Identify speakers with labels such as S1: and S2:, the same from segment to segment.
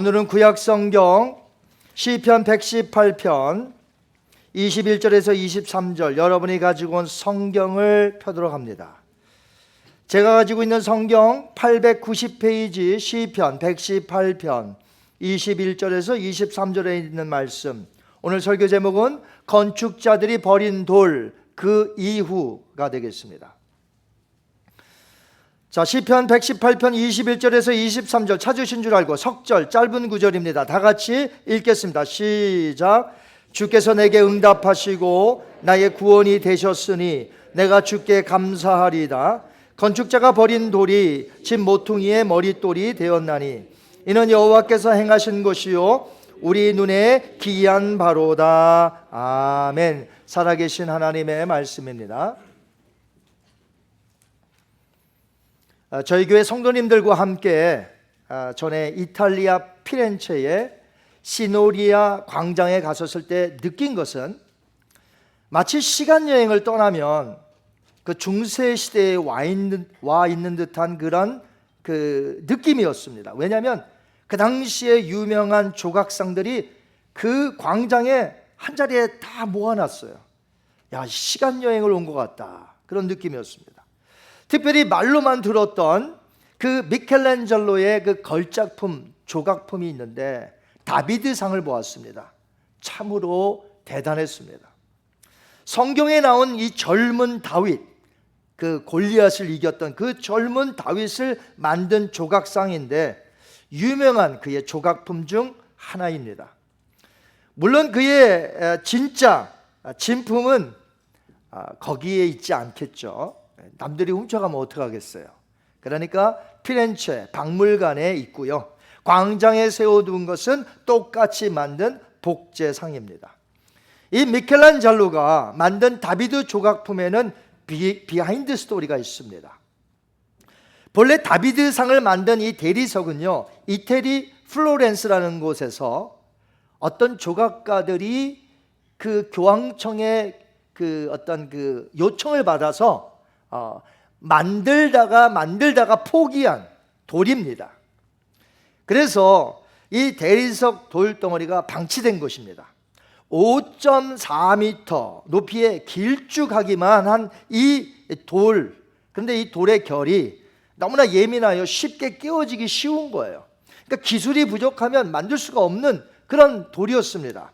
S1: 오늘은 구약성경 시편 118편 21절에서 23절 여러분이 가지고 온 성경을 펴도록 합니다. 제가 가지고 있는 성경 890페이지 시편 118편 21절에서 23절에 있는 말씀, 오늘 설교 제목은 건축자들이 버린 돌 그 이후가 되겠습니다. 자, 시편 118편 21절에서 23절 찾으신 줄 알고 석절 짧은 구절입니다. 다 같이 읽겠습니다. 시작. 주께서 내게 응답하시고 나의 구원이 되셨으니 내가 주께 감사하리다. 건축자가 버린 돌이 집 모퉁이의 머릿돌이 되었나니 이는 여호와께서 행하신 것이요 우리 눈에 기이한 바로다. 아멘. 살아계신 하나님의 말씀입니다. 저희 교회 성도님들과 함께 전에 이탈리아 피렌체의 시노리아 광장에 갔었을 때 느낀 것은 마치 시간여행을 떠나면 그 중세 시대에 와 있는 듯한 그런 그 느낌이었습니다. 왜냐하면 그 당시에 유명한 조각상들이 그 광장에 한자리에 다 모아놨어요. 야, 시간여행을 온 것 같다, 그런 느낌이었습니다. 특별히 말로만 들었던 그 미켈란젤로의 그 걸작품, 조각품이 있는데 다비드상을 보았습니다. 참으로 대단했습니다. 성경에 나온 이 젊은 다윗, 그 골리앗을 이겼던 그 젊은 다윗을 만든 조각상인데 유명한 그의 조각품 중 하나입니다. 물론 그의 진짜 진품은 거기에 있지 않겠죠. 남들이 훔쳐가면 어떡하겠어요. 그러니까 피렌체 박물관에 있고요, 광장에 세워둔 것은 똑같이 만든 복제상입니다. 이 미켈란젤로가 만든 다비드 조각품에는 비하인드 스토리가 있습니다. 본래 다비드상을 만든 이 대리석은요, 이태리 플로렌스라는 곳에서 어떤 조각가들이 그 교황청의 그 어떤 그 요청을 받아서 만들다가 포기한 돌입니다. 그래서 이 대리석 돌덩어리가 방치된 것입니다. 5.4m 높이의 길쭉하기만 한 이 돌, 그런데 이 돌의 결이 너무나 예민하여 쉽게 깨어지기 쉬운 거예요. 그러니까 기술이 부족하면 만들 수가 없는 그런 돌이었습니다.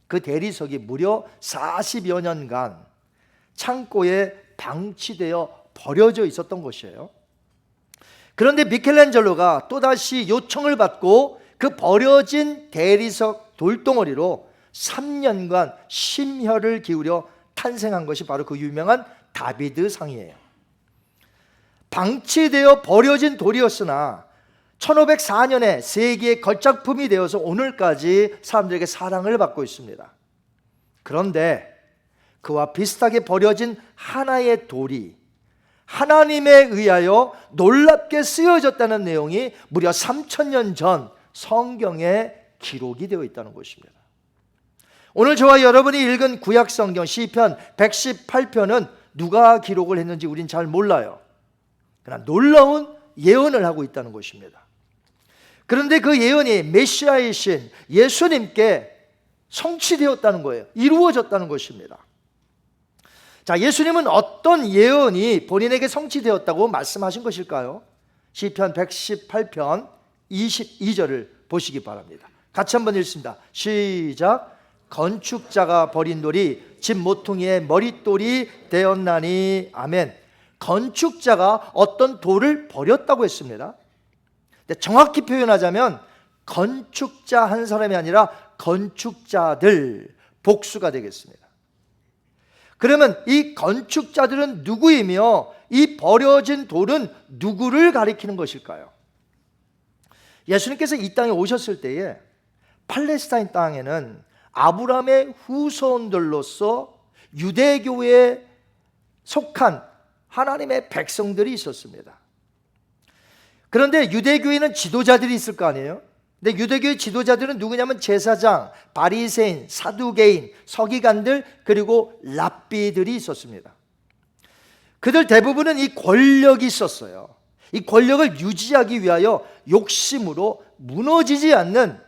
S1: 그 대리석이 무려 40여 년간 창고에 방치되어 버려져 있었던 것이에요. 그런데 미켈란젤로가 또다시 요청을 받고 그 버려진 대리석 돌덩어리로 3년간 심혈을 기울여 탄생한 것이 바로 그 유명한 다비드상이에요. 방치되어 버려진 돌이었으나 1504년에 세계의 걸작품이 되어서 오늘까지 사람들에게 사랑을 받고 있습니다. 그런데 그와 비슷하게 버려진 하나의 돌이 하나님에 의하여 놀랍게 쓰여졌다는 내용이 무려 3000년 전 성경에 기록이 되어 있다는 것입니다. 오늘 저와 여러분이 읽은 구약성경 시편 118편은 누가 기록을 했는지 우린 잘 몰라요. 그러나 놀라운 예언을 하고 있다는 것입니다. 그런데 그 예언이 메시아이신 예수님께 성취되었다는 거예요. 이루어졌다는 것입니다. 자, 예수님은 어떤 예언이 본인에게 성취되었다고 말씀하신 것일까요? 시편 118편 22절을 보시기 바랍니다. 같이 한번 읽습니다. 시작. 건축자가 버린 돌이 집 모퉁이의 머릿돌이 되었나니. 아멘. 건축자가 어떤 돌을 버렸다고 했습니다. 근데 정확히 표현하자면 건축자 한 사람이 아니라 건축자들, 복수가 되겠습니다. 그러면 이 건축자들은 누구이며 이 버려진 돌은 누구를 가리키는 것일까요? 예수님께서 이 땅에 오셨을 때에 팔레스타인 땅에는 아브라함의 후손들로서 유대교에 속한 하나님의 백성들이 있었습니다. 그런데 유대교에는 지도자들이 있을 거 아니에요? 근데 유대교의 지도자들은 누구냐면 제사장, 바리새인, 사두개인, 서기관들, 그리고 랍비들이 있었습니다. 그들 대부분은 이 권력이 있었어요. 이 권력을 유지하기 위하여 욕심으로 무너지지 않는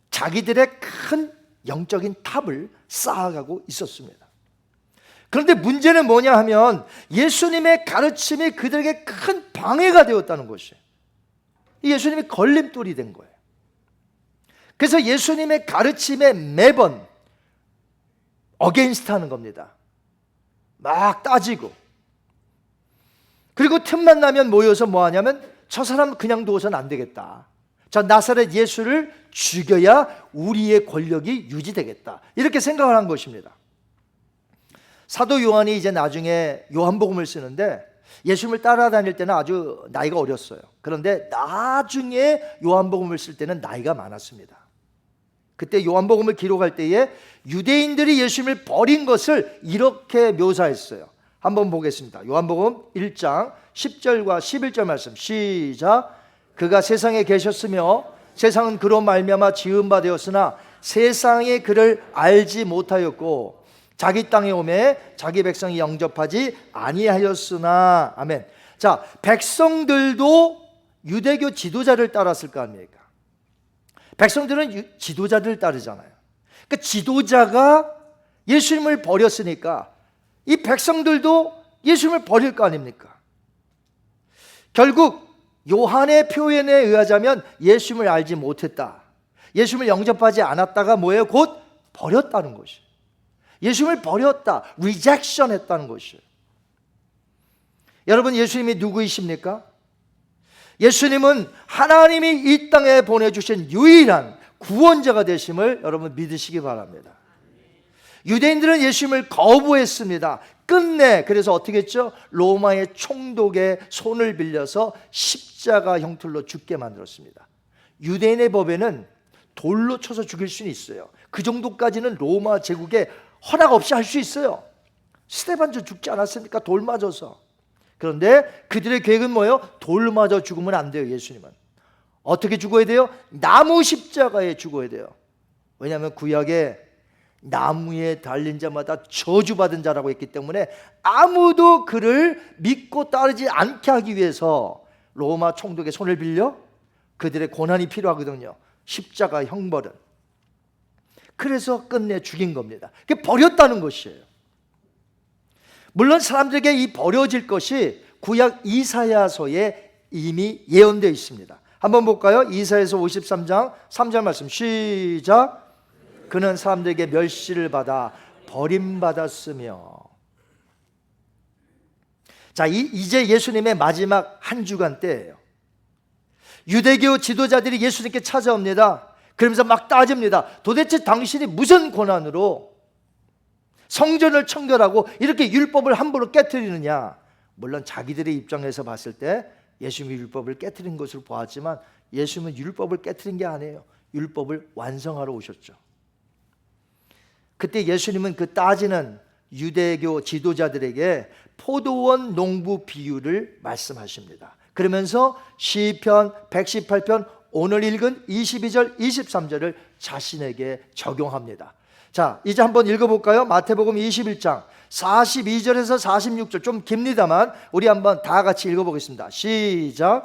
S1: 자기들의 큰 영적인 탑을 쌓아가고 있었습니다. 그런데 문제는 뭐냐 하면 예수님의 가르침이 그들에게 큰 방해가 되었다는 것이에요. 예수님이 걸림돌이 된 거예요. 그래서 예수님의 가르침에 매번 어게인스트 하는 겁니다. 막 따지고, 그리고 틈만 나면 모여서 뭐 하냐면 저 사람 그냥 두어서는 안 되겠다. 저 나사렛 예수를 죽여야 우리의 권력이 유지되겠다. 이렇게 생각을 한 것입니다. 사도 요한이 이제 나중에 요한복음을 쓰는데 예수님을 따라다닐 때는 아주 나이가 어렸어요. 그런데 나중에 요한복음을 쓸 때는 나이가 많았습니다. 그때 요한복음을 기록할 때에 유대인들이 예수님을 버린 것을 이렇게 묘사했어요. 한번 보겠습니다. 요한복음 1장 10절과 11절 말씀 시작. 그가 세상에 계셨으며 세상은 그로 말미암아 지은 바 되었으나 세상이 그를 알지 못하였고 자기 땅에 오매 자기 백성이 영접하지 아니하였으나. 아멘. 자, 백성들도 유대교 지도자를 따랐을 거 아닙니까? 백성들은 지도자들을 따르잖아요. 그러니까 지도자가 예수님을 버렸으니까 이 백성들도 예수님을 버릴 거 아닙니까? 결국 요한의 표현에 의하자면 예수님을 알지 못했다, 예수님을 영접하지 않았다가 뭐예요? 곧 버렸다는 것이에요. 예수님을 버렸다, 리젝션 했다는 것이에요. 여러분, 예수님이 누구이십니까? 예수님은 하나님이 이 땅에 보내주신 유일한 구원자가 되심을 여러분 믿으시기 바랍니다. 유대인들은 예수님을 거부했습니다. 끝내 그래서 어떻게 했죠? 로마의 총독의 손을 빌려서 십자가 형틀로 죽게 만들었습니다. 유대인의 법에는 돌로 쳐서 죽일 수는 있어요. 그 정도까지는 로마 제국에 허락 없이 할 수 있어요. 스데반도 죽지 않았습니까? 돌 맞아서. 그런데 그들의 계획은 뭐예요? 돌 맞아 죽으면 안 돼요. 예수님은 어떻게 죽어야 돼요? 나무 십자가에 죽어야 돼요. 왜냐하면 구약에 나무에 달린 자마다 저주받은 자라고 했기 때문에 아무도 그를 믿고 따르지 않게 하기 위해서 로마 총독의 손을 빌려 그들의 고난이 필요하거든요. 십자가 형벌은. 그래서 끝내 죽인 겁니다. 그게 버렸다는 것이에요. 물론 사람들에게 이 버려질 것이 구약 이사야서에 이미 예언되어 있습니다. 한번 볼까요? 이사야서 53장 3절 말씀 시작. 그는 사람들에게 멸시를 받아 버림받았으며. 자, 이제 예수님의 마지막 한 주간 때예요. 유대교 지도자들이 예수님께 찾아옵니다. 그러면서 막 따집니다. 도대체 당신이 무슨 권한으로 성전을 청결하고 이렇게 율법을 함부로 깨트리느냐. 물론 자기들의 입장에서 봤을 때 예수님이 율법을 깨트린 것으로 보았지만 예수님은 율법을 깨트린 게 아니에요. 율법을 완성하러 오셨죠. 그때 예수님은 그 따지는 유대교 지도자들에게 포도원 농부 비유를 말씀하십니다. 그러면서 시편 118편 오늘 읽은 22절 23절을 자신에게 적용합니다. 자, 이제 한번 읽어볼까요? 마태복음 21장 42절에서 46절 좀 깁니다만 우리 한번 다 같이 읽어보겠습니다. 시작.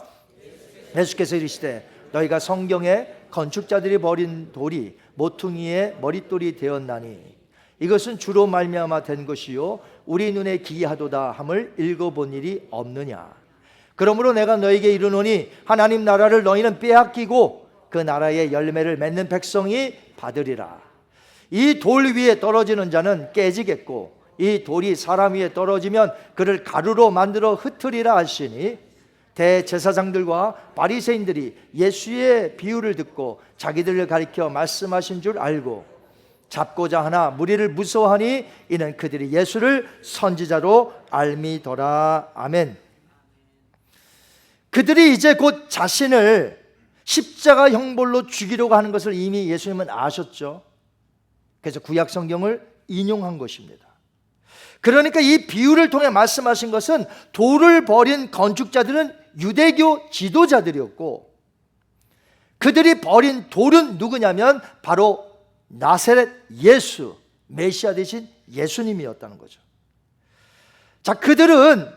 S1: 예수께서 이르시되 너희가 성경에 건축자들이 버린 돌이 모퉁이의 머릿돌이 되었나니 이것은 주로 말미암아 된 것이요 우리 눈에 기이하도다 함을 읽어본 일이 없느냐. 그러므로 내가 너희에게 이르노니 하나님 나라를 너희는 빼앗기고 그 나라의 열매를 맺는 백성이 받으리라. 이 돌 위에 떨어지는 자는 깨지겠고 이 돌이 사람 위에 떨어지면 그를 가루로 만들어 흩으리라 하시니 대제사장들과 바리새인들이 예수의 비유를 듣고 자기들을 가리켜 말씀하신 줄 알고 잡고자 하나 무리를 무서워하니 이는 그들이 예수를 선지자로 알미더라. 아멘. 그들이 이제 곧 자신을 십자가 형벌로 죽이려고 하는 것을 이미 예수님은 아셨죠. 그래서 구약 성경을 인용한 것입니다. 그러니까 이 비유를 통해 말씀하신 것은 돌을 버린 건축자들은 유대교 지도자들이었고 그들이 버린 돌은 누구냐면 바로 나사렛 예수, 메시아 되신 예수님이었다는 거죠. 자, 그들은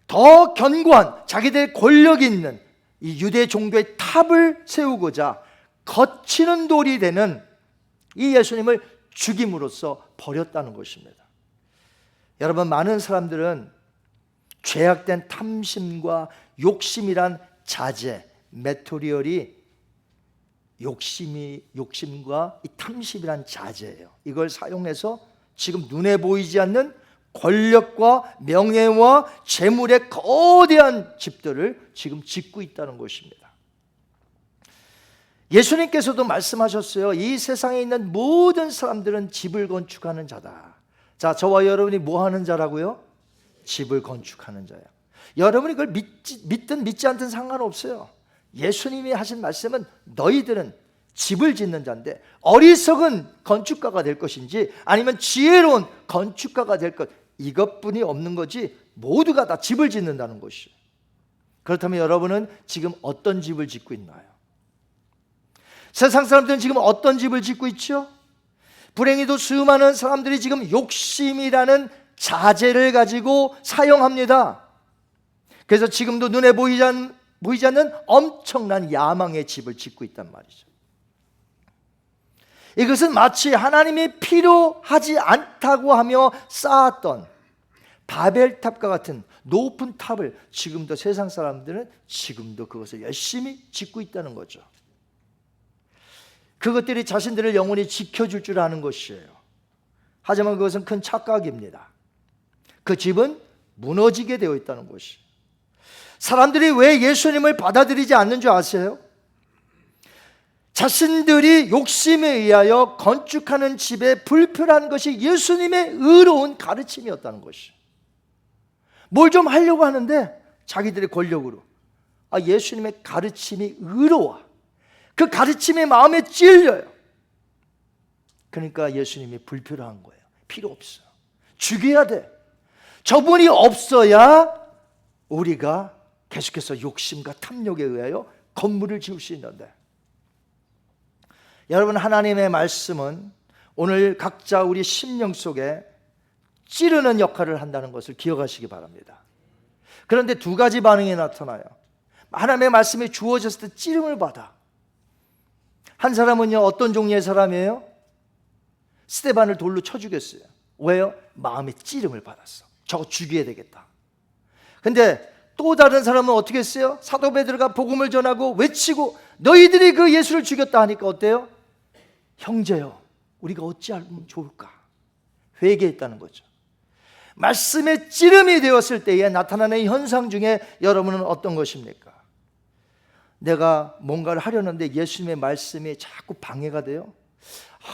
S1: 더 견고한 자기들의 권력이 있는 이 유대 종교의 탑을 세우고자 거치는 돌이 되는 이 예수님을 죽임으로써 버렸다는 것입니다. 여러분, 많은 사람들은 죄악된 탐심과 욕심이란 자재, 메토리얼이 욕심과 이 탐심이란 자재예요. 이걸 사용해서 지금 눈에 보이지 않는 권력과 명예와 재물의 거대한 집들을 지금 짓고 있다는 것입니다. 예수님께서도 말씀하셨어요. 이 세상에 있는 모든 사람들은 집을 건축하는 자다. 자, 저와 여러분이 뭐 하는 자라고요? 집을 건축하는 자예요. 여러분이 그걸 믿든 믿지 않든 상관없어요. 예수님이 하신 말씀은 너희들은 집을 짓는 자인데 어리석은 건축가가 될 것인지 아니면 지혜로운 건축가가 될 것, 이것뿐이 없는 거지 모두가 다 집을 짓는다는 것이에요. 그렇다면 여러분은 지금 어떤 집을 짓고 있나요? 세상 사람들은 지금 어떤 집을 짓고 있죠? 불행히도 수많은 사람들이 지금 욕심이라는 자재를 가지고 사용합니다. 그래서 지금도 눈에 보이지 않는 엄청난 야망의 집을 짓고 있단 말이죠. 이것은 마치 하나님이 필요하지 않다고 하며 쌓았던 바벨탑과 같은 높은 탑을 지금도 세상 사람들은 지금도 그것을 열심히 짓고 있다는 거죠. 그것들이 자신들을 영원히 지켜줄 줄 아는 것이에요. 하지만 그것은 큰 착각입니다. 그 집은 무너지게 되어 있다는 것이. 사람들이 왜 예수님을 받아들이지 않는 줄 아세요? 자신들이 욕심에 의하여 건축하는 집에 불편한 것이 예수님의 의로운 가르침이었다는 것이. 뭘 좀 하려고 하는데 자기들의 권력으로 예수님의 가르침이 의로워. 그 가르침이 마음에 찔려요. 그러니까 예수님이 불필요한 거예요. 필요 없어요. 죽여야 돼. 저분이 없어야 우리가 계속해서 욕심과 탐욕에 의하여 건물을 지을 수 있는데, 여러분, 하나님의 말씀은 오늘 각자 우리 심령 속에 찌르는 역할을 한다는 것을 기억하시기 바랍니다. 그런데 두 가지 반응이 나타나요. 하나님의 말씀이 주어졌을 때 찌름을 받아. 한 사람은요, 어떤 종류의 사람이에요? 스데반을 돌로 쳐 죽였어요. 왜요? 마음에 찌름을 받았어. 저거 죽여야 되겠다. 근데 또 다른 사람은 어떻게 했어요? 사도 베드로가 복음을 전하고 외치고 너희들이 그 예수를 죽였다 하니까 어때요? 형제요, 우리가 어찌하면 좋을까? 회개했다는 거죠. 말씀의 찌름이 되었을 때에 나타나는 현상 중에 여러분은 어떤 것입니까? 내가 뭔가를 하려는데 예수님의 말씀이 자꾸 방해가 돼요.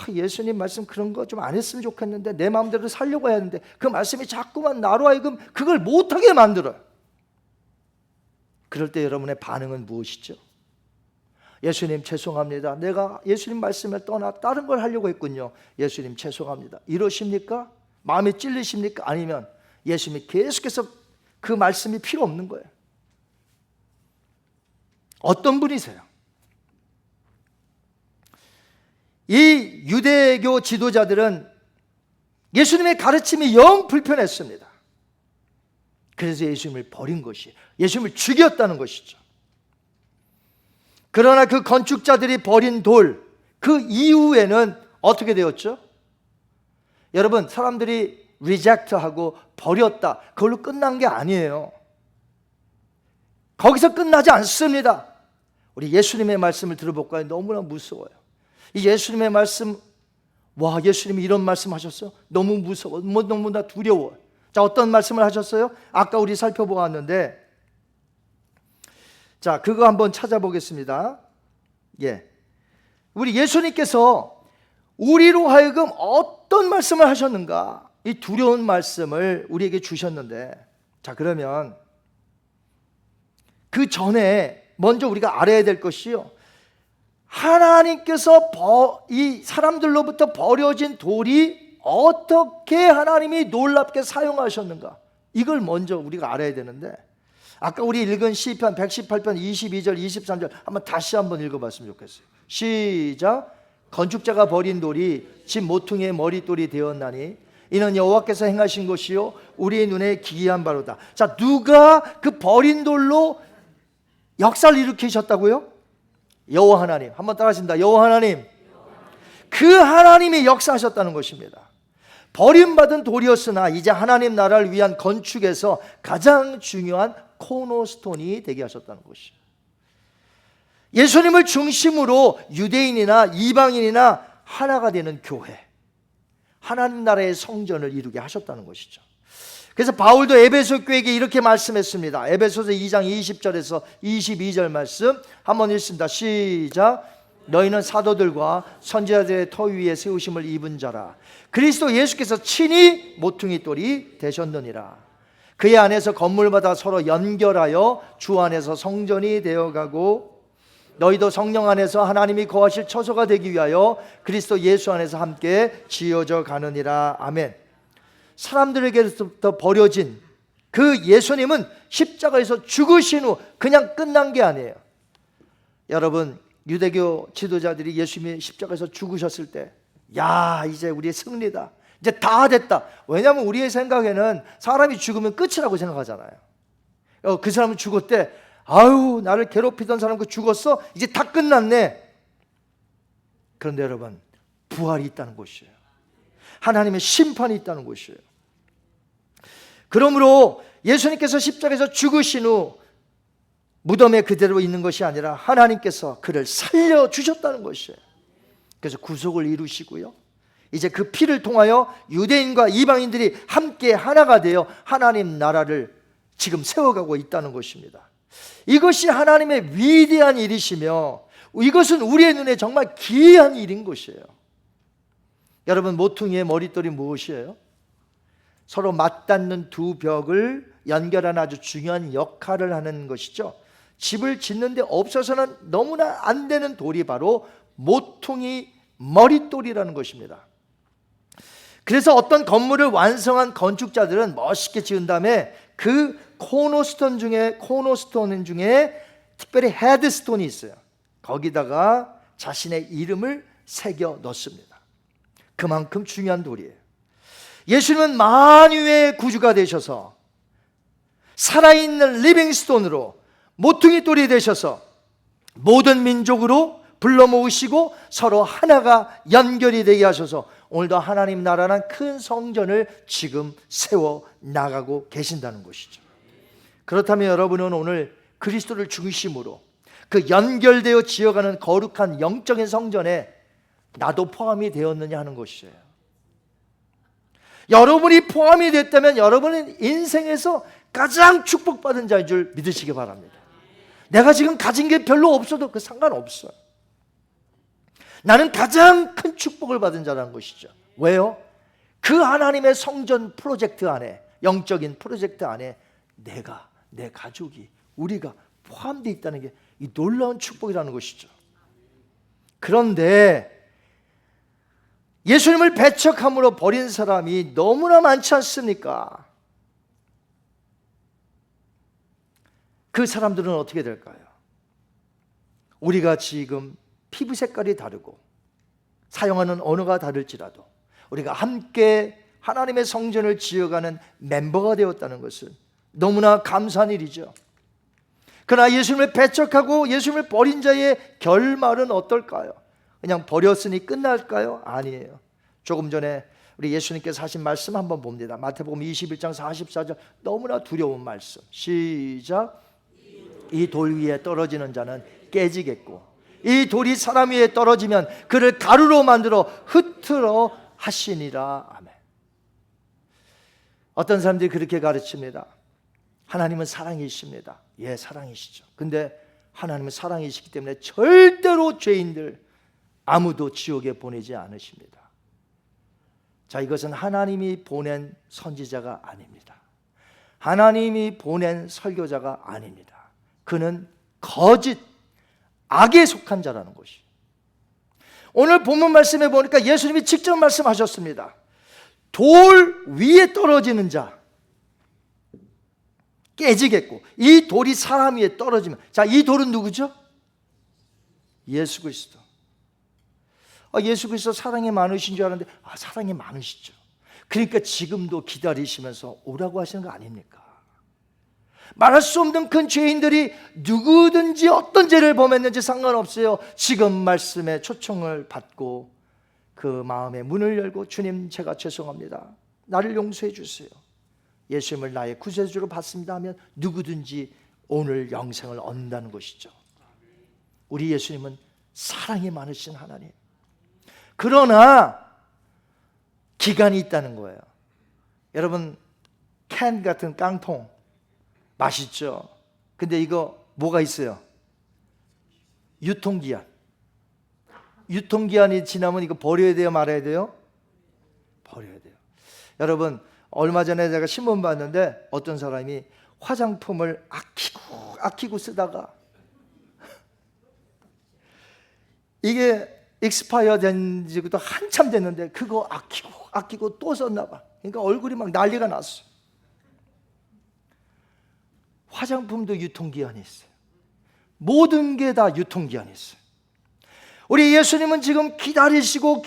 S1: 예수님 말씀 그런 거 좀 안 했으면 좋겠는데, 내 마음대로 살려고 해야 하는데 그 말씀이 자꾸만 나로 하여금 그걸 못하게 만들어요. 그럴 때 여러분의 반응은 무엇이죠? 예수님 죄송합니다. 내가 예수님 말씀을 떠나 다른 걸 하려고 했군요. 예수님 죄송합니다. 이러십니까? 마음에 찔리십니까? 아니면 예수님이 계속해서 그 말씀이 필요 없는 거예요? 어떤 분이세요? 이 유대교 지도자들은 예수님의 가르침이 영 불편했습니다. 그래서 예수님을 버린 것이, 예수님을 죽였다는 것이죠. 그러나 그 건축자들이 버린 돌, 그 이후에는 어떻게 되었죠? 여러분, 사람들이 리젝트하고 버렸다, 그걸로 끝난 게 아니에요. 거기서 끝나지 않습니다. 우리 예수님의 말씀을 들어볼까요? 너무나 무서워요. 이 예수님의 말씀, 와, 예수님이 이런 말씀 하셨어요? 너무 무서워, 너무나 두려워. 자, 어떤 말씀을 하셨어요? 아까 우리 살펴보았는데, 자, 그거 한번 찾아보겠습니다. 우리 예수님께서 우리로 하여금 어떤 말씀을 하셨는가, 이 두려운 말씀을 우리에게 주셨는데, 자, 그러면 그 전에 먼저 우리가 알아야 될 것이요, 하나님께서 이 사람들로부터 버려진 돌이 어떻게 하나님이 놀랍게 사용하셨는가, 이걸 먼저 우리가 알아야 되는데, 아까 우리 읽은 시편 118편 22절 23절 한번 다시 한번 읽어봤으면 좋겠어요. 시작. 건축자가 버린 돌이 집 모퉁이의 머릿돌이 되었나니 이는 여호와께서 행하신 것이요 우리의 눈에 기이한 바로다. 자, 누가 그 버린 돌로 역사를 일으키셨다고요? 여호와 하나님. 한번 따라하십니다. 여호와 하나님. 그 하나님이 역사하셨다는 것입니다. 버림받은 돌이었으나 이제 하나님 나라를 위한 건축에서 가장 중요한 코너스톤이 되게 하셨다는 것이죠. 예수님을 중심으로 유대인이나 이방인이나 하나가 되는 교회, 하나님 나라의 성전을 이루게 하셨다는 것이죠. 그래서 바울도 에베소 교회에게 이렇게 말씀했습니다. 에베소서 2장 20절에서 22절 말씀 한번 읽습니다. 시작. 너희는 사도들과 선지자들의 터 위에 세우심을 입은 자라. 그리스도 예수께서 친히 모퉁이 돌이 되셨느니라. 그의 안에서 건물마다 서로 연결하여 주 안에서 성전이 되어가고 너희도 성령 안에서 하나님이 거하실 처소가 되기 위하여 그리스도 예수 안에서 함께 지어져 가느니라. 아멘. 사람들에게부터 버려진 그 예수님은 십자가에서 죽으신 후 그냥 끝난 게 아니에요. 여러분, 유대교 지도자들이 예수님이 십자가에서 죽으셨을 때, 야, 이제 우리의 승리다, 이제 다 됐다. 왜냐하면 우리의 생각에는 사람이 죽으면 끝이라고 생각하잖아요. 그 사람은 죽었대. 아유, 나를 괴롭히던 사람 그 죽었어? 이제 다 끝났네. 그런데 여러분, 부활이 있다는 것이에요. 하나님의 심판이 있다는 것이에요. 그러므로 예수님께서 십자가에서 죽으신 후 무덤에 그대로 있는 것이 아니라 하나님께서 그를 살려주셨다는 것이에요. 그래서 구속을 이루시고요, 이제 그 피를 통하여 유대인과 이방인들이 함께 하나가 되어 하나님 나라를 지금 세워가고 있다는 것입니다. 이것이 하나님의 위대한 일이시며 이것은 우리의 눈에 정말 기이한 일인 것이에요. 여러분, 모퉁이의 머릿돌이 무엇이에요? 서로 맞닿는 두 벽을 연결하는 아주 중요한 역할을 하는 것이죠. 집을 짓는데 없어서는 너무나 안 되는 돌이 바로 모퉁이 머릿돌이라는 것입니다. 그래서 어떤 건물을 완성한 건축자들은 멋있게 지은 다음에 그 코너스톤 중에 특별히 헤드스톤이 있어요. 거기다가 자신의 이름을 새겨 넣습니다. 그만큼 중요한 돌이에요. 예수님은 만유의 구주가 되셔서 살아있는 리빙스톤으로 모퉁이 돌이 되셔서 모든 민족으로 불러 모으시고 서로 하나가 연결이 되게 하셔서 오늘도 하나님 나라는 큰 성전을 지금 세워 나가고 계신다는 것이죠. 그렇다면 여러분은 오늘 그리스도를 중심으로 그 연결되어 지어가는 거룩한 영적인 성전에 나도 포함이 되었느냐 하는 것이에요. 여러분이 포함이 됐다면 여러분은 인생에서 가장 축복받은 자인 줄 믿으시기 바랍니다. 내가 지금 가진 게 별로 없어도 그 상관없어요. 나는 가장 큰 축복을 받은 자라는 것이죠. 왜요? 그 하나님의 성전 프로젝트 안에, 영적인 프로젝트 안에 내가, 내 가족이, 우리가 포함되어 있다는 게 이 놀라운 축복이라는 것이죠. 그런데 예수님을 배척함으로 버린 사람이 너무나 많지 않습니까? 그 사람들은 어떻게 될까요? 우리가 지금 피부 색깔이 다르고 사용하는 언어가 다를지라도 우리가 함께 하나님의 성전을 지어가는 멤버가 되었다는 것은 너무나 감사한 일이죠. 그러나 예수님을 배척하고 예수님을 버린 자의 결말은 어떨까요? 그냥 버렸으니 끝날까요? 아니에요. 조금 전에 우리 예수님께서 하신 말씀 한번 봅니다. 마태복음 21장 44절, 너무나 두려운 말씀. 시작. 이 돌 위에 떨어지는 자는 깨지겠고 이 돌이 사람 위에 떨어지면 그를 가루로 만들어 흩트러 하시니라. 아멘. 어떤 사람들이 그렇게 가르칩니다. 하나님은 사랑이십니다. 예, 사랑이시죠. 근데 하나님은 사랑이시기 때문에 절대로 죄인들 아무도 지옥에 보내지 않으십니다. 자, 이것은 하나님이 보낸 선지자가 아닙니다. 하나님이 보낸 설교자가 아닙니다. 그는 거짓, 악에 속한 자라는 것이. 오늘 본문 말씀에 보니까 예수님이 직접 말씀하셨습니다. 돌 위에 떨어지는 자 깨지겠고 이 돌이 사람 위에 떨어지면, 자, 이 돌은 누구죠? 예수 그리스도. 예수 그리스도 사랑이 많으신 줄 알았는데 사랑이 많으시죠. 그러니까 지금도 기다리시면서 오라고 하시는 거 아닙니까? 말할 수 없는 큰 죄인들이 누구든지 어떤 죄를 범했는지 상관없어요. 지금 말씀에 초청을 받고 그 마음의 문을 열고, 주님 제가 죄송합니다, 나를 용서해 주세요, 예수님을 나의 구세주로 받습니다 하면 누구든지 오늘 영생을 얻는다는 것이죠. 우리 예수님은 사랑이 많으신 하나님. 그러나 기간이 있다는 거예요. 여러분, 캔 같은 깡통 맛있죠? 근데 이거 뭐가 있어요? 유통기한. 유통기한이 지나면 이거 버려야 돼요, 말아야 돼요? 버려야 돼요. 여러분, 얼마 전에 제가 신문 봤는데 어떤 사람이 화장품을 아끼고 쓰다가 이게 익스파이어 된 지도 한참 됐는데 그거 아끼고 또 썼나 봐. 그러니까 얼굴이 막 난리가 났어. 화장품도 유통기한이 있어요. 모든 게 다 유통기한이 있어요. 우리 예수님은 지금 기다리십니다.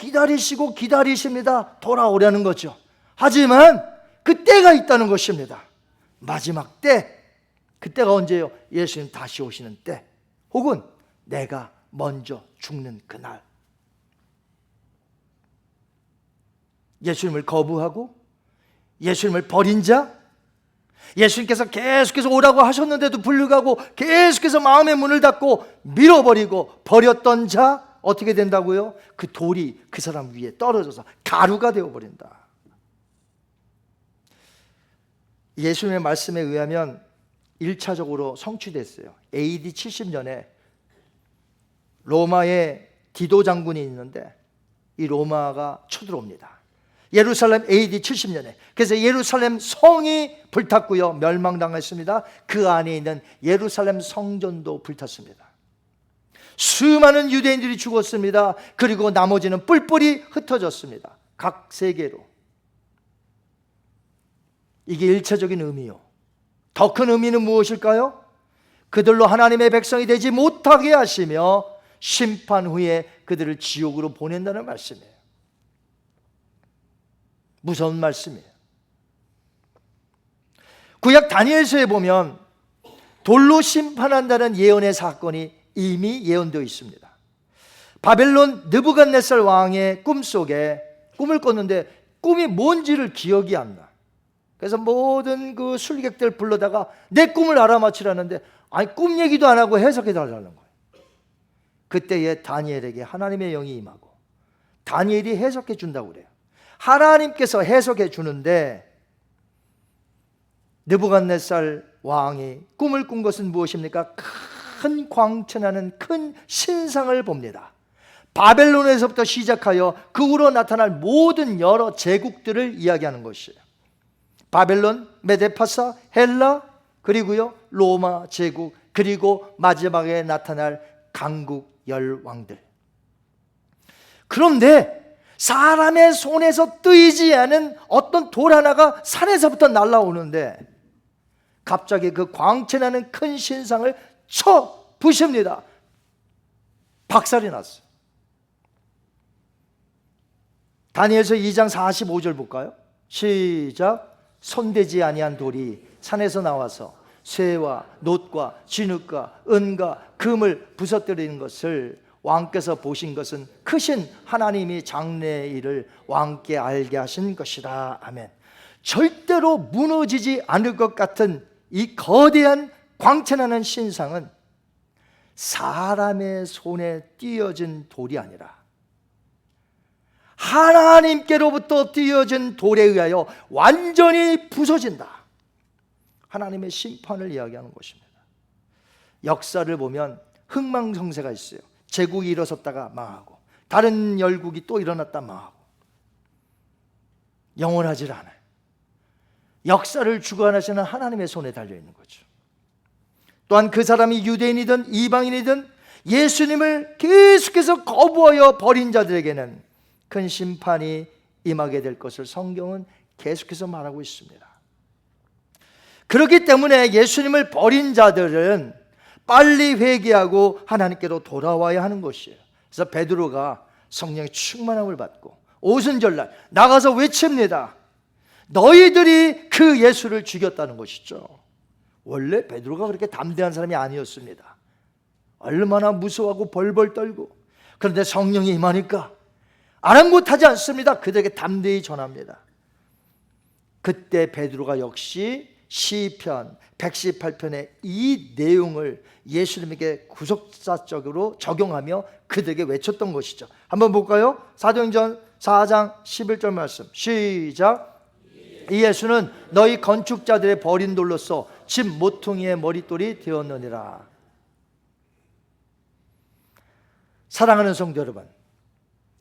S1: 돌아오려는 거죠. 하지만 그 때가 있다는 것입니다. 마지막 때. 그때가 언제예요? 예수님 다시 오시는 때, 혹은 내가 먼저 죽는 그날. 예수님을 거부하고 예수님을 버린 자, 예수님께서 계속해서 오라고 하셨는데도 불구하고 계속해서 마음의 문을 닫고 밀어버리고 버렸던 자, 어떻게 된다고요? 그 돌이 그 사람 위에 떨어져서 가루가 되어버린다. 예수님의 말씀에 의하면 1차적으로 성취됐어요. AD 70년에 로마에 디도 장군이 있는데 이 로마가 쳐들어옵니다. 예루살렘 AD 70년에. 그래서 예루살렘 성이 불탔고요, 멸망당했습니다. 그 안에 있는 예루살렘 성전도 불탔습니다. 수많은 유대인들이 죽었습니다. 그리고 나머지는 뿔뿔이 흩어졌습니다. 각 세계로. 이게 1차적인 의미요. 더 큰 의미는 무엇일까요? 그들로 하나님의 백성이 되지 못하게 하시며 심판 후에 그들을 지옥으로 보낸다는 말씀이에요. 무서운 말씀이에요. 구약 다니엘서에 보면 돌로 심판한다는 예언의 사건이 이미 예언되어 있습니다. 바벨론 느부갓네살 왕의 꿈속에 꿈을 꿨는데 꿈이 뭔지를 기억이 안 나. 그래서 모든 그 술객들 불러다가 내 꿈을 알아맞히라는데, 아니 꿈 얘기도 안 하고 해석해 달라는 거예요. 그때에 다니엘에게 하나님의 영이 임하고 다니엘이 해석해 준다고 그래요. 하나님께서 해석해 주는데 느부갓네살 왕이 꿈을 꾼 것은 무엇입니까? 큰 광천하는 큰 신상을 봅니다. 바벨론에서부터 시작하여 그 후로 나타날 모든 여러 제국들을 이야기하는 것이에요. 바벨론, 메데파사, 헬라, 그리고요 로마 제국, 그리고 마지막에 나타날 강국 열왕들. 그런데 사람의 손에서 뜨이지 않은 어떤 돌 하나가 산에서부터 날아오는데 갑자기 그 광채나는 큰 신상을 쳐 부십니다. 박살이 났어요. 다니엘서 2장 45절 볼까요? 시작. 손대지 아니한 돌이 산에서 나와서 쇠와 놋과 진흙과 은과 금을 부서뜨리는 것을 왕께서 보신 것은 크신 하나님이 장래의 일을 왕께 알게 하신 것이다. 아멘. 절대로 무너지지 않을 것 같은 이 거대한 광채나는 신상은 사람의 손에 띄어진 돌이 아니라 하나님께로부터 띄어진 돌에 의하여 완전히 부서진다. 하나님의 심판을 이야기하는 것입니다. 역사를 보면 흥망성쇠가 있어요. 제국이 일어섰다가 망하고 다른 열국이 또 일어났다 망하고 영원하지 않아요. 역사를 주관하시는 하나님의 손에 달려있는 거죠. 또한 그 사람이 유대인이든 이방인이든 예수님을 계속해서 거부하여 버린 자들에게는 큰 심판이 임하게 될 것을 성경은 계속해서 말하고 있습니다. 그렇기 때문에 예수님을 버린 자들은 빨리 회개하고 하나님께로 돌아와야 하는 것이에요. 그래서 베드로가 성령의 충만함을 받고 오순절날 나가서 외칩니다. 너희들이 그 예수를 죽였다는 것이죠. 원래 베드로가 그렇게 담대한 사람이 아니었습니다. 얼마나 무서워하고 벌벌 떨고, 그런데 성령이 임하니까 아랑곳하지 않습니다. 그들에게 담대히 전합니다. 그때 베드로가 역시 시편 118편의 이 내용을 예수님에게 구속사적으로 적용하며 그들에게 외쳤던 것이죠. 한번 볼까요? 사도행전 4장 11절 말씀 시작. 이 예수는 너희 건축자들의 버린 돌로서 집 모퉁이의 머릿돌이 되었느니라. 사랑하는 성도 여러분,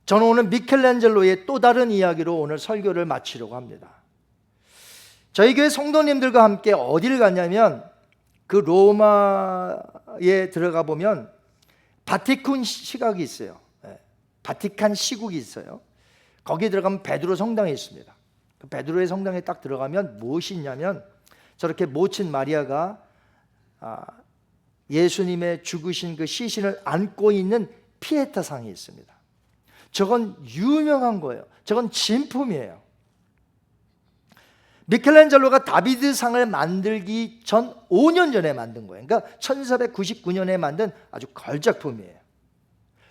S1: 저는 오늘 미켈란젤로의 또 다른 이야기로 오늘 설교를 마치려고 합니다. 저희 교회 성도님들과 함께 어디를 갔냐면 그 로마에 들어가 보면 바티칸 시각이 있어요. 바티칸 시국이 있어요. 거기 들어가면 베드로 성당이 있습니다. 그 베드로의 성당에 딱 들어가면 무엇이 있냐면 저렇게 모친 마리아가 예수님의 죽으신 그 시신을 안고 있는 피에타 상이 있습니다. 저건 유명한 거예요. 저건 진품이에요. 미켈란젤로가 다비드 상을 만들기 전 5년 전에 만든 거예요. 그러니까 1499년에 만든 아주 걸작품이에요.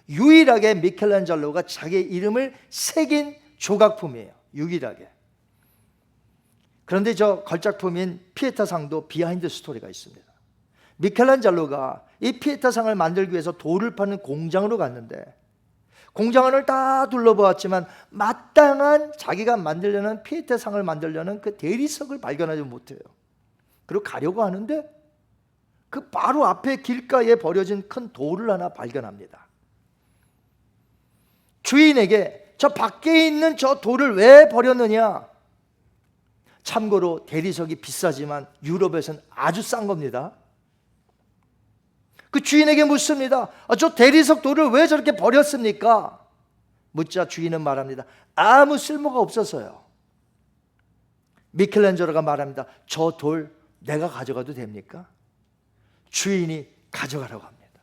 S1: 유일하게 미켈란젤로가 자기 이름을 새긴 조각품이에요. 유일하게. 그런데 저 걸작품인 피에타 상도 비하인드 스토리가 있습니다. 미켈란젤로가 이 피에타 상을 만들기 위해서 돌을 파는 공장으로 갔는데 공장을 다 둘러보았지만 마땅한 자기가 만들려는 피에타 상을 만들려는 그 대리석을 발견하지 못해요. 그리고 가려고 하는데 그 바로 앞에 길가에 버려진 큰 돌을 하나 발견합니다. 주인에게 저 밖에 있는 저 돌을 왜 버렸느냐? 참고로 대리석이 비싸지만 유럽에서는 아주 싼 겁니다. 그 주인에게 묻습니다. 저 대리석 돌을 왜 저렇게 버렸습니까? 묻자 주인은 말합니다. 아무 쓸모가 없어서요. 미켈란젤로가 말합니다. 저 돌 내가 가져가도 됩니까? 주인이 가져가라고 합니다.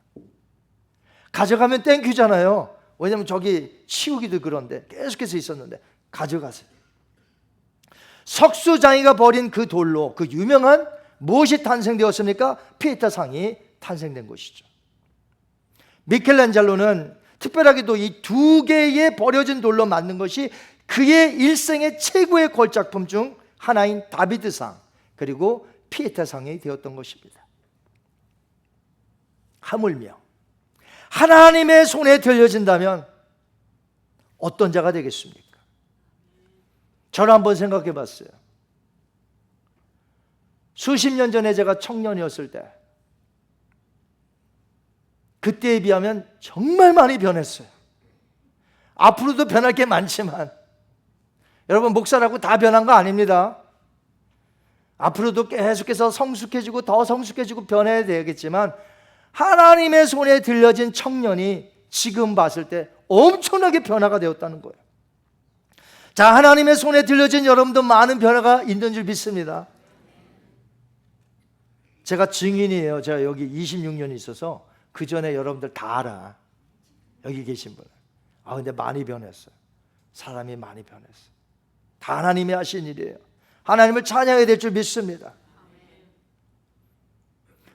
S1: 가져가면 땡큐잖아요. 왜냐하면 저기 치우기도 그런데 계속해서 있었는데 가져가세요. 석수장이가 버린 그 돌로 그 유명한 무엇이 탄생되었습니까? 피에타 상이 탄생된 것이죠. 미켈란젤로는 특별하게도 이 두 개의 버려진 돌로 만든 것이 그의 일생의 최고의 걸작품 중 하나인 다비드상 그리고 피에타상이 되었던 것입니다. 하물며 하나님의 손에 들려진다면 어떤 자가 되겠습니까? 저는 한번 생각해 봤어요. 수십 년 전에 제가 청년이었을 때 그때에 비하면 정말 많이 변했어요. 앞으로도 변할 게 많지만 여러분 목사라고 다 변한 거 아닙니다. 앞으로도 계속해서 성숙해지고 더 성숙해지고 변해야 되겠지만 하나님의 손에 들려진 청년이 지금 봤을 때 엄청나게 변화가 되었다는 거예요. 자, 하나님의 손에 들려진 여러분도 많은 변화가 있는 줄 믿습니다. 제가 증인이에요. 제가 여기 26년이 있어서 그 전에 여러분들 다 알아. 여기 계신 분. 근데 많이 변했어요. 사람이 많이 변했어요. 다 하나님이 하신 일이에요. 하나님을 찬양해야 될 줄 믿습니다.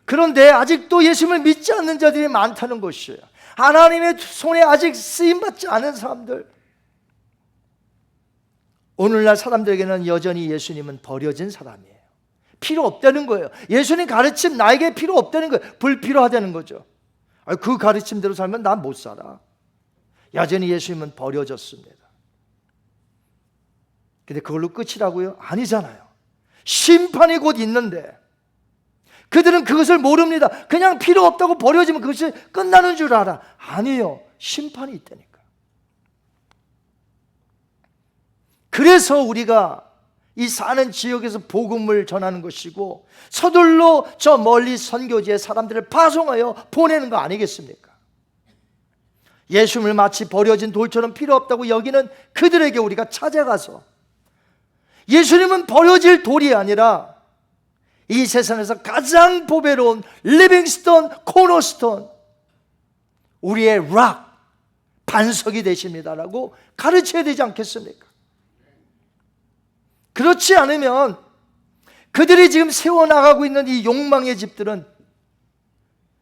S1: 그런데 아직도 예수님을 믿지 않는 자들이 많다는 것이에요. 하나님의 손에 아직 쓰임받지 않은 사람들. 오늘날 사람들에게는 여전히 예수님은 버려진 사람이에요. 필요 없다는 거예요. 예수님 가르침 나에게 필요 없다는 거예요. 불필요하다는 거죠. 그 가르침대로 살면 난 못 살아. 여전히 예수님은 버려졌습니다. 근데 그걸로 끝이라고요? 아니잖아요. 심판이 곧 있는데 그들은 그것을 모릅니다. 그냥 필요 없다고 버려지면 그것이 끝나는 줄 알아. 아니에요. 심판이 있다니까. 그래서 우리가 이 사는 지역에서 복음을 전하는 것이고 서둘러 저 멀리 선교지에 사람들을 파송하여 보내는 거 아니겠습니까? 예수님을 마치 버려진 돌처럼 필요 없다고 여기는 그들에게 우리가 찾아가서 예수님은 버려질 돌이 아니라 이 세상에서 가장 보배로운 리빙스톤, 코너스톤, 우리의 락, 반석이 되십니다라고 가르쳐야 되지 않겠습니까? 그렇지 않으면 그들이 지금 세워나가고 있는 이 욕망의 집들은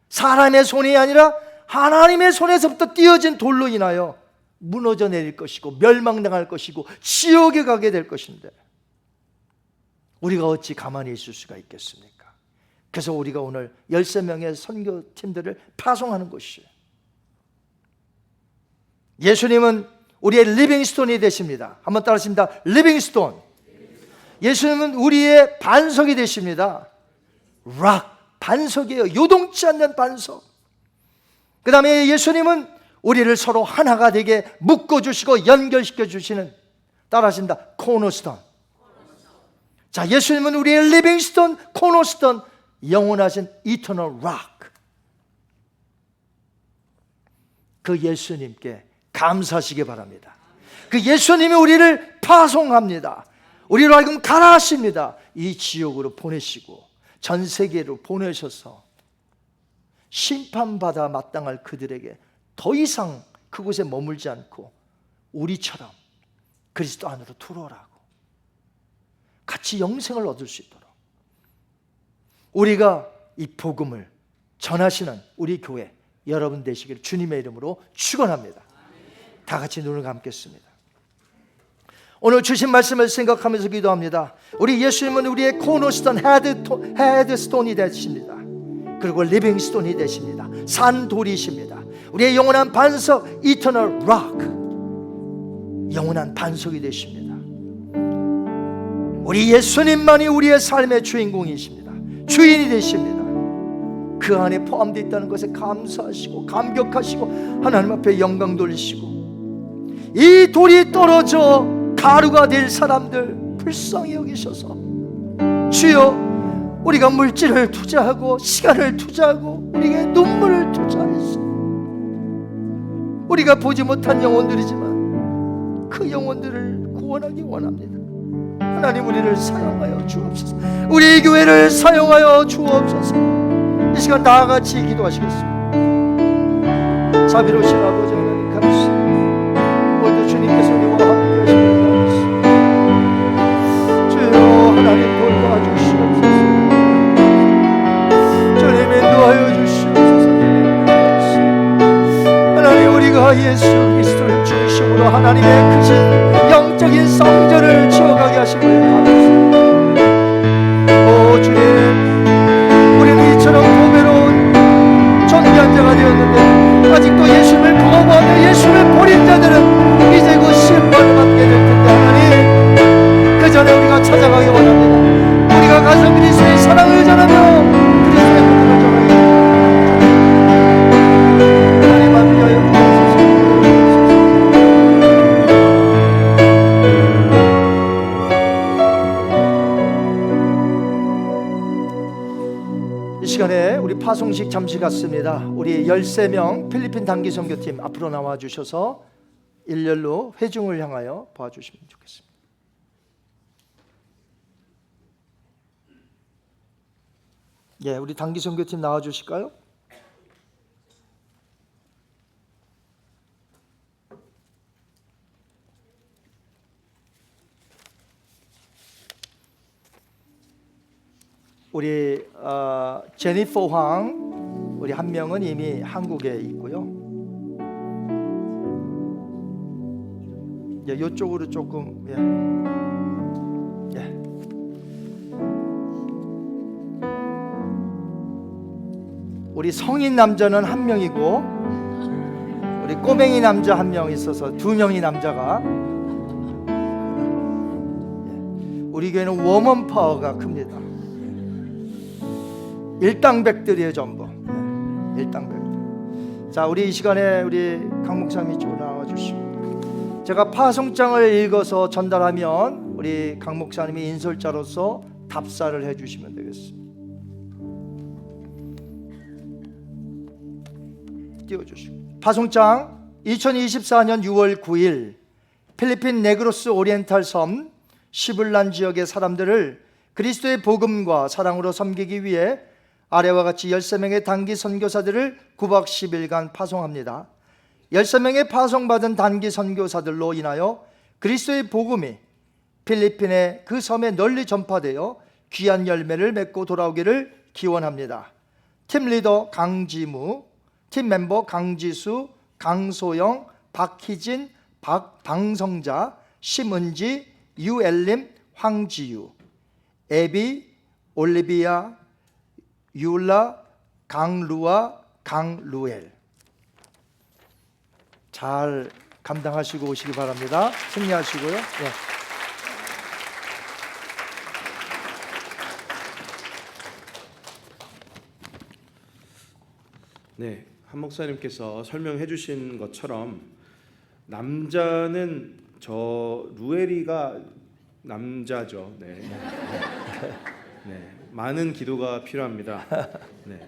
S1: 사람의 손이 아니라 하나님의 손에서부터 띄어진 돌로 인하여 무너져 내릴 것이고 멸망당할 것이고 지옥에 가게 될 것인데 우리가 어찌 가만히 있을 수가 있겠습니까? 그래서 우리가 오늘 13명의 선교팀들을 파송하는 것이에요. 예수님은 우리의 리빙스톤이 되십니다. 한번 따라하십니다. 리빙스톤. 예수님은 우리의 반석이 되십니다. 락, 반석이에요. 요동치 않는 반석. 그 다음에 예수님은 우리를 서로 하나가 되게 묶어주시고 연결시켜 주시는, 따라하신다, 코너스톤. 자, 예수님은 우리의 리빙스톤, 코너스톤, 영원하신 이터널 락. 그 예수님께 감사하시기 바랍니다. 그 예수님이 우리를 파송합니다. 우리로 하여금 가라 하십니다. 이 지옥으로 보내시고 전 세계로 보내셔서 심판받아 마땅할 그들에게 더 이상 그곳에 머물지 않고 우리처럼 그리스도 안으로 들어오라고, 같이 영생을 얻을 수 있도록 우리가 이 복음을 전하시는 우리 교회 여러분 되시기를 주님의 이름으로 축원합니다. 다 같이 눈을 감겠습니다. 오늘 주신 말씀을 생각하면서 기도합니다. 우리 예수님은 우리의 코너스톤, 헤드스톤이 되십니다. 그리고 리빙스톤이 되십니다. 산돌이십니다. 우리의 영원한 반석, 이터널 락, 영원한 반석이 되십니다. 우리 예수님만이 우리의 삶의 주인공이십니다. 주인이 되십니다. 그 안에 포함되어 있다는 것에 감사하시고 감격하시고 하나님 앞에 영광 돌리시고, 이 돌이 떨어져 가루가 될 사람들 불쌍히 여기셔서, 주여, 우리가 물질을 투자하고 시간을 투자하고 우리에게 눈물을 투자해서 우리가 보지 못한 영혼들이지만 그 영혼들을 구원하기 원합니다. 하나님, 우리를 사용하여 주옵소서. 우리 교회를 사용하여 주옵소서. 이 시간 다 같이 기도하시겠습니다. 자비로우신 아버지 하나님, 감사합니다. 오늘도 주님께서 우리와 함께 하십니다. 주여, 하나님 돌봐주시옵소서. 주님 인도하여 주시옵소서. 하나님, 우리가 예수 그리스도를 중심으로 하나님의 크신 영적인 성전을 지어가게 하신 거예요. 감사합니다. 오 주님, 우리는 이처럼 보배로운 존귀한 자가 되었는데 아직도 예수를 거부하며 예수를 버린 자들은 이제 곧 심판을 받게 될 텐데, 하나님, 그 전에 우리가 찾아가기 원합니다. 우리가 가서 그리스도의 사랑을 전하며 그리스도의 복음을 전하기 원합니다. 하나님 함께하여 주옵소서. 이 시간에 우리 파송식 잠시 갖습니다. 우리 13명 필리핀 단기 선교팀 앞으로 나와 주셔서 일렬로 회중을 향하여 봐주시면 좋겠습니다. 예, 우리 단기 선교팀 나와 주실까요? 우리 제니퍼 황, 우리 한 명은 이미 한국에 있고요. 예, 이쪽으로 조금, 예. 예. 우리 성인 남자는 한 명이고 우리 꼬맹이 남자 한 명 있어서 2명이 남자가. 예. 우리 교회는 워먼 파워가 큽니다. 일당백들이에요, 전부. 네, 일당백들. 자, 우리 이 시간에 우리 강 목사님이 이쪽으로 나와주시고, 제가 파송장을 읽어서 전달하면 우리 강 목사님이 인솔자로서 답사를 해주시면 되겠습니다. 띄워주시고, 파송장 2024년 6월 9일 필리핀 네그로스 오리엔탈 섬 시블란 지역의 사람들을 그리스도의 복음과 사랑으로 섬기기 위해 아래와 같이 13명의 단기 선교사들을 9박 10일간 파송합니다. 13명의 파송받은 단기 선교사들로 인하여 그리스도의 복음이 필리핀의 그 섬에 널리 전파되어 귀한 열매를 맺고 돌아오기를 기원합니다. 팀 리더 강지무, 팀 멤버 강지수, 강소영, 박희진, 방성자, 심은지, 유엘림, 황지유, 에비, 올리비아, 유라, 강루아, 강루엘. 잘 감당하시고 오시기 바랍니다. 승리하시고요.
S2: 네, 한 목사님께서 설명해 주신 것처럼 남자는 저 루엘이가 남자죠. 네. 네, 많은 기도가 필요합니다. 네.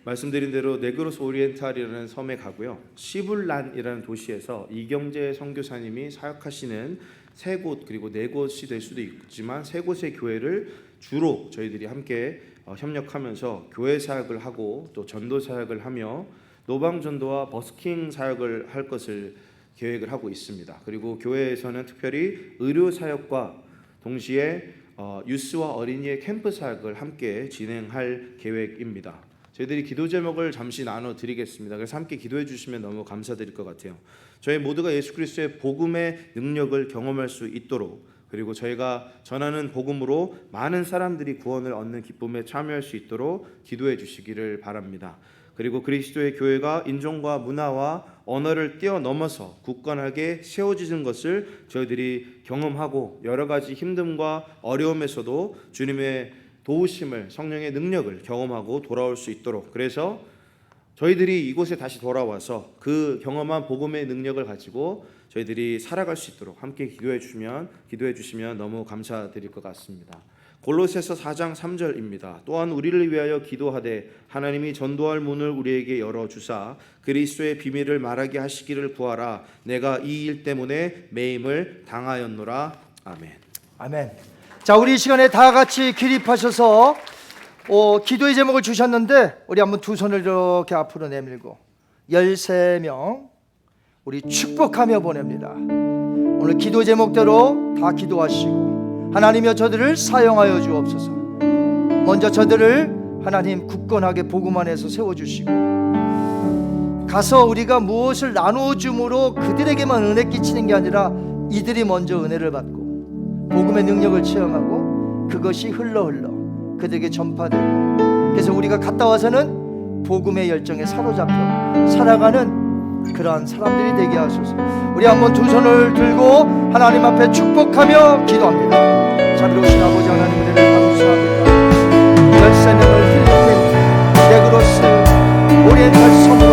S2: 말씀드린 대로 네그로스 오리엔탈이라는 섬에 가고요. 시불란이라는 도시에서 이경재 선교사님이 사역하시는 세 곳, 그리고 네 곳이 될 수도 있지만 세 곳의 교회를 주로 저희들이 함께 협력하면서 교회 사역을 하고 또 전도 사역을 하며 노방 전도와 버스킹 사역을 할 것을 계획을 하고 있습니다. 그리고 교회에서는 특별히 의료 사역과 동시에 유스와 어린이의 캠프 사역을 함께 진행할 계획입니다. 저희들이 기도 제목을 잠시 나눠드리겠습니다. 그래서 함께 기도해 주시면 너무 감사드릴 것 같아요. 저희 모두가 예수 그리스도의 복음의 능력을 경험할 수 있도록, 그리고 저희가 전하는 복음으로 많은 사람들이 구원을 얻는 기쁨에 참여할 수 있도록 기도해 주시기를 바랍니다. 그리고 그리스도의 교회가 인종과 문화와 언어를 뛰어넘어서 굳건하게 세워지는 것을 저희들이 경험하고 여러 가지 힘듦과 어려움에서도 주님의 도우심을, 성령의 능력을 경험하고 돌아올 수 있도록, 그래서 저희들이 이곳에 다시 돌아와서 그 경험한 복음의 능력을 가지고 저희들이 살아갈 수 있도록 함께 기도해 주시면 너무 감사드릴 것 같습니다. 골로새서 4장 3절입니다. 또한 우리를 위하여 기도하되 하나님이 전도할 문을 우리에게 열어주사 그리스도의 비밀을 말하게 하시기를 구하라. 내가 이 일 때문에 매임을 당하였노라. 아멘.
S1: 아멘. 자, 우리 이 시간에 다 같이 기립하셔서 기도의 제목을 주셨는데 우리 한번 두 손을 이렇게 앞으로 내밀고 13명 우리 축복하며 보냅니다. 오늘 기도 제목대로 다 기도하시고 하나님이여 저들을 사용하여 주옵소서. 먼저 저들을 하나님 굳건하게 복음 안에서 세워주시고 가서 우리가 무엇을 나누어 줌으로 그들에게만 은혜 끼치는 게 아니라 이들이 먼저 은혜를 받고 복음의 능력을 체험하고 그것이 흘러 그들에게 전파되고, 그래서 우리가 갔다 와서는 복음의 열정에 사로잡혀 살아가는 그러한 사람들이 되게 하소서. 우리 한번 두 손을 들고 하나님 앞에 축복하며 기도합니다. 자비로우신 아버지 하나님 은혜를 감사합니다. 13명을 필리핀, 네그로스, 오리엔탈 섬